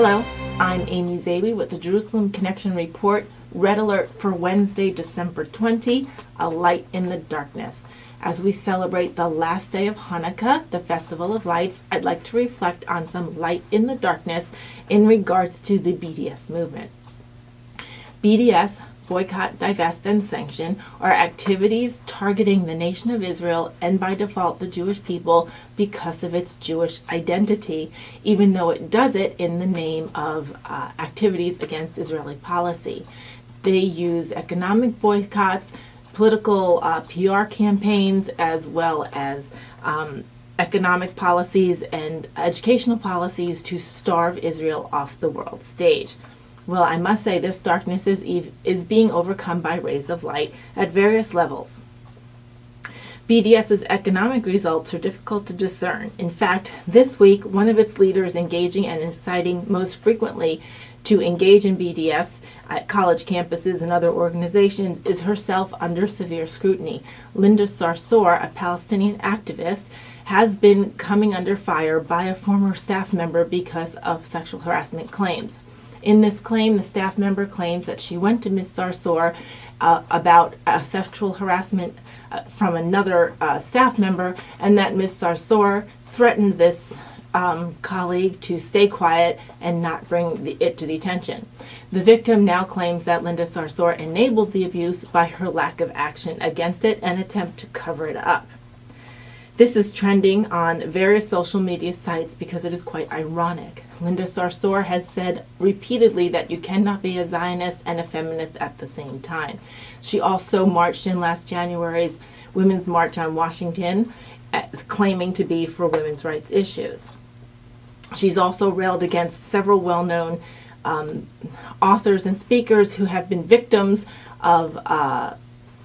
Hello, I'm Amy Zaby with the Jerusalem Connection Report, Red Alert for Wednesday, December 20, A Light in the Darkness. As we celebrate the last day of Hanukkah, the Festival of Lights, I'd like to reflect on some light in the darkness in regards to the BDS movement. BDS, Boycott, Divest, and Sanction, are activities targeting the nation of Israel and by default the Jewish people because of its Jewish identity, even though it does it in the name of activities against Israeli policy. They use economic boycotts, political PR campaigns, as well as economic policies and educational policies to starve Israel off the world stage. Well, I must say this darkness is being overcome by rays of light at various levels. BDS's economic results are difficult to discern. In fact, this week, one of its leaders engaging and inciting most frequently to engage in BDS at college campuses and other organizations is herself under severe scrutiny. Linda Sarsour, a Palestinian activist, has been coming under fire by a former staff member because of sexual harassment claims. In this claim, the staff member claims that she went to Ms. Sarsour about sexual harassment from another staff member, and that Ms. Sarsour threatened this colleague to stay quiet and not bring it to the attention. The victim now claims that Linda Sarsour enabled the abuse by her lack of action against it and attempt to cover it up. This is trending on various social media sites because it is quite ironic. Linda Sarsour has said repeatedly that you cannot be a Zionist and a feminist at the same time. She also marched in last January's Women's March on Washington, claiming to be for women's rights issues. She's also railed against several well-known authors and speakers who have been victims of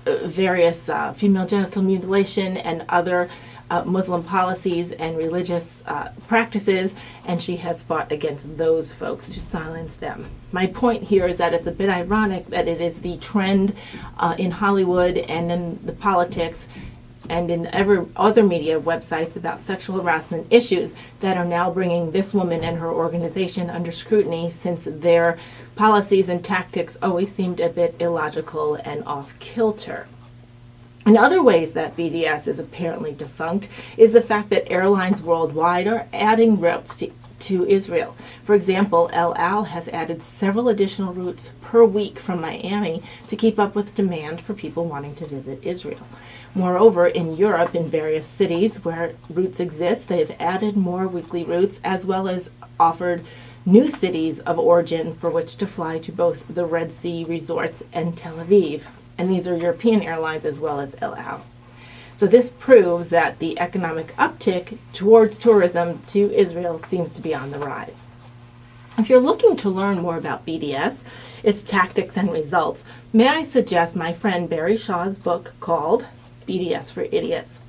various female genital mutilation and other Muslim policies and religious practices, and she has fought against those folks to silence them. My point here is that it's a bit ironic that it is the trend in Hollywood and in the politics and in every other media websites about sexual harassment issues that are now bringing this woman and her organization under scrutiny, since their policies and tactics always seemed a bit illogical and off-kilter. In other ways that BDS is apparently defunct is the fact that airlines worldwide are adding routes to Israel. For example, El Al has added several additional routes per week from Miami to keep up with demand for people wanting to visit Israel. Moreover, in Europe, in various cities where routes exist, they've added more weekly routes as well as offered new cities of origin for which to fly to both the Red Sea resorts and Tel Aviv. And these are European airlines as well as El Al. So this proves that the economic uptick towards tourism to Israel seems to be on the rise. If you're looking to learn more about BDS, its tactics and results, may I suggest my friend Barry Shaw's book called BDS for Idiots.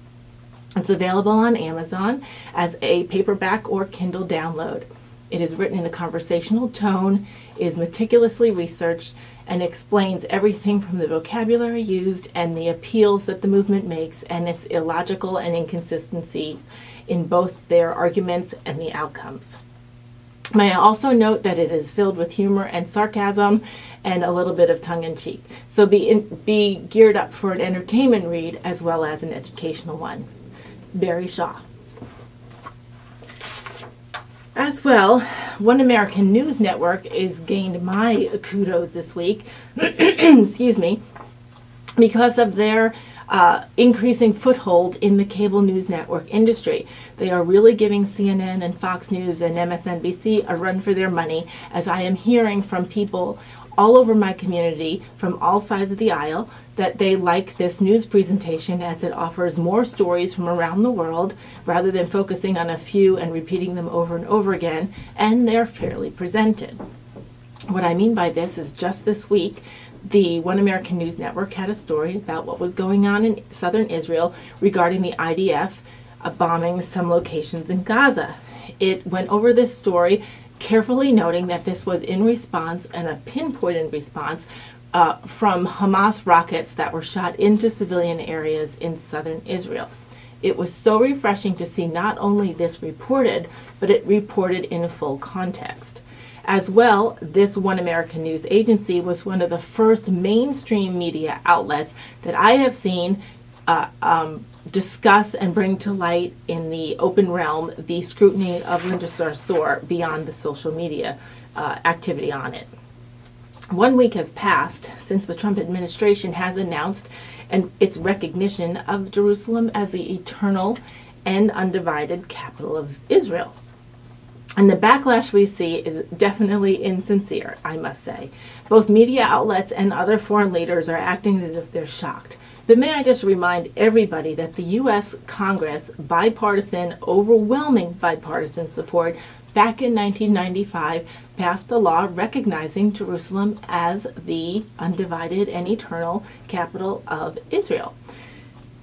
It's available on Amazon as a paperback or Kindle download. It is written in a conversational tone, is meticulously researched, and explains everything from the vocabulary used and the appeals that the movement makes and its illogical and inconsistency in both their arguments and the outcomes. May I also note that it is filled with humor and sarcasm and a little bit of tongue-in-cheek. So be geared up for an entertainment read as well as an educational one. Barry Shaw. As well, One American News Network has gained my kudos this week, excuse me, because of their increasing foothold in the cable news network industry. They are really giving CNN and Fox News and MSNBC a run for their money, as I am hearing from people all over my community from all sides of the aisle that they like this news presentation as it offers more stories from around the world rather than focusing on a few and repeating them over and over again, and they're fairly presented. What I mean by this is just this week, the One American News Network had a story about what was going on in southern Israel regarding the IDF bombing some locations in Gaza. It went over this story, carefully noting that this was in response and a pinpointed response from Hamas rockets that were shot into civilian areas in southern Israel. It was so refreshing to see not only this reported, but it reported in full context. As well, this One American News Agency was one of the first mainstream media outlets that I have seen discuss and bring to light in the open realm the scrutiny of Linda Sarsour beyond the social media activity on it. 1 week has passed since the Trump administration has announced its recognition of Jerusalem as the eternal and undivided capital of Israel. And the backlash we see is definitely insincere, I must say. Both media outlets and other foreign leaders are acting as if they're shocked. But may I just remind everybody that the U.S. Congress, bipartisan, overwhelming bipartisan support, back in 1995, passed a law recognizing Jerusalem as the undivided and eternal capital of Israel.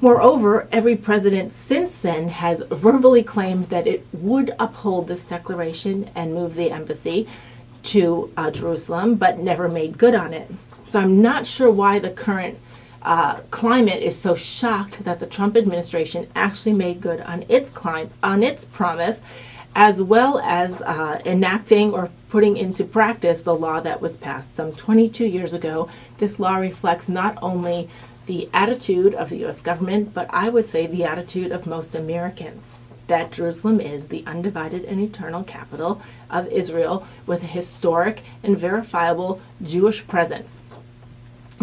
Moreover, every president since then has verbally claimed that it would uphold this declaration and move the embassy to Jerusalem, but never made good on it. So I'm not sure why the current climate is so shocked that the Trump administration actually made good on its promise, as well as enacting or putting into practice the law that was passed some 22 years ago. This law reflects not only the attitude of the U.S. government, but I would say the attitude of most Americans, that Jerusalem is the undivided and eternal capital of Israel with a historic and verifiable Jewish presence.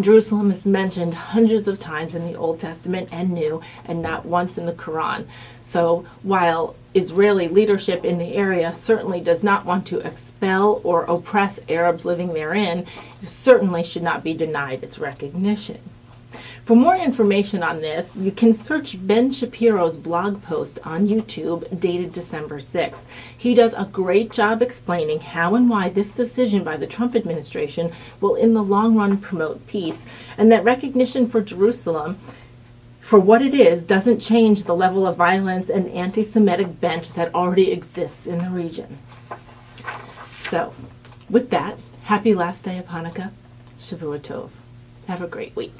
Jerusalem is mentioned hundreds of times in the Old Testament and New, and not once in the Quran. So while Israeli leadership in the area certainly does not want to expel or oppress Arabs living therein, it certainly should not be denied its recognition. For more information on this, you can search Ben Shapiro's blog post on YouTube dated December 6th. He does a great job explaining how and why this decision by the Trump administration will in the long run promote peace, and that recognition for Jerusalem for what it is doesn't change the level of violence and anti-Semitic bent that already exists in the region. So, with that, happy last day of Hanukkah, Shavua Tov. Have a great week.